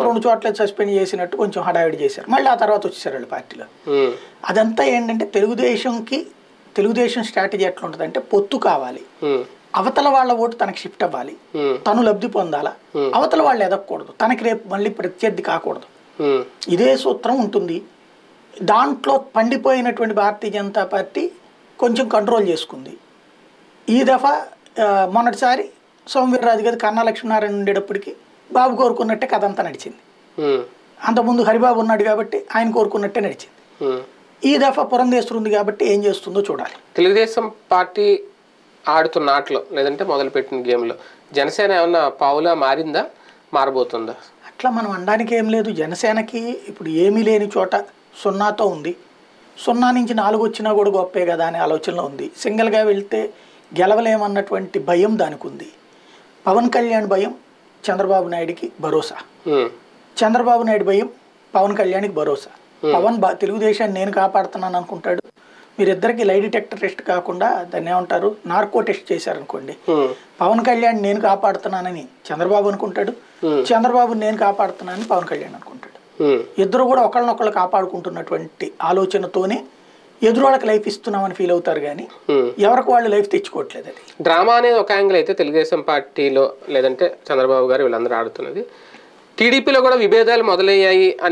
2 చోట్ల సస్పెండ్ చేసినట్టు కొంచెం హడావిడి చేశారు. మళ్ళీ ఆ తర్వాత వచ్చేసారు వాళ్ళు పార్టీలో. అదంతా ఏంటంటే తెలుగుదేశం స్ట్రాటజీ ఎట్లా ఉంటుందంటే పొత్తు కావాలి, అవతల వాళ్ళ ఓటు తనకి షిఫ్ట్ అవ్వాలి, తను లబ్ధి పొందాలా, అవతల వాళ్ళు ఎదగకూడదు, తనకి రేపు మళ్ళీ ప్రత్యర్థి కాకూడదు. ఇదే సూత్రం ఉంటుంది. దాంట్లో పండిపోయినటువంటి భారతీయ జనతా పార్టీ కొంచెం కంట్రోల్ చేసుకుంది. ఈ దఫా మొన్నటిసారి సోమవీర్రాజు గారు కన్నా లక్ష్మీనారాయణ ఉండేటప్పటికి బాబు కోరుకున్నట్టే కథ అంతా నడిచింది. అంతకుముందు హరిబాబు ఉన్నాడు కాబట్టి ఆయన కోరుకున్నట్టే నడిచింది. ఈ దఫా పురంధేశ్వరి ఉంది కాబట్టి ఏం చేస్తుందో చూడాలి. తెలుగుదేశం పార్టీ ఆడుతున్న ఆటలో లేదంటే మొదలుపెట్టిన గేమ్లో జనసేన ఏమన్నా పావులా మారిందా, మారబోతుందా? అట్లా మనం అనడానికి ఏం లేదు. జనసేనకి ఇప్పుడు ఏమీ లేని చోట 0తో ఉంది. 0 నుంచి 4 వచ్చినా కూడా గొప్పే కదా అనే ఆలోచనలో ఉంది. సింగిల్గా వెళ్తే గెలవలేమన్నటువంటి భయం దానికి ఉంది. పవన్ కళ్యాణ్ భయం చంద్రబాబు నాయుడికి భరోసా, చంద్రబాబు నాయుడు భయం పవన్ కళ్యాణ్కి భరోసా. పవన్ తెలుగుదేశాన్ని నేను కాపాడుతున్నాను అనుకుంటాడు. మీరిద్దరికి లై డిటెక్టర్ టెస్ట్ కాకుండా దాన్ని ఏమంటారు, నార్కో టెస్ట్ చేశారనుకోండి, పవన్ కళ్యాణ్ నేను కాపాడుతున్నానని చంద్రబాబు అనుకుంటాడు, చంద్రబాబు నేను కాపాడుతున్నానని పవన్ కళ్యాణ్ అనుకుంటాడు. ఇద్దరు కూడా ఒకళ్ళనొకళ్ళు కాపాడుకుంటున్నటువంటి ఆలోచనతోనే ఎదురు వాళ్ళకి లైఫ్ ఇస్తున్నామని ఫీల్ అవుతారు కానీ ఎవరికి వాళ్ళు లైఫ్ తెచ్చుకోవట్లేదు. అది డ్రామా అనేది ఒక యాంగిల్ అయితే తెలుగుదేశం పార్టీలో లేదంటే చంద్రబాబు గారు వీళ్ళందరూ ఆడుతున్నది. టీడీపీలో కూడా విభేదాలు మొదలయ్యాయి అనే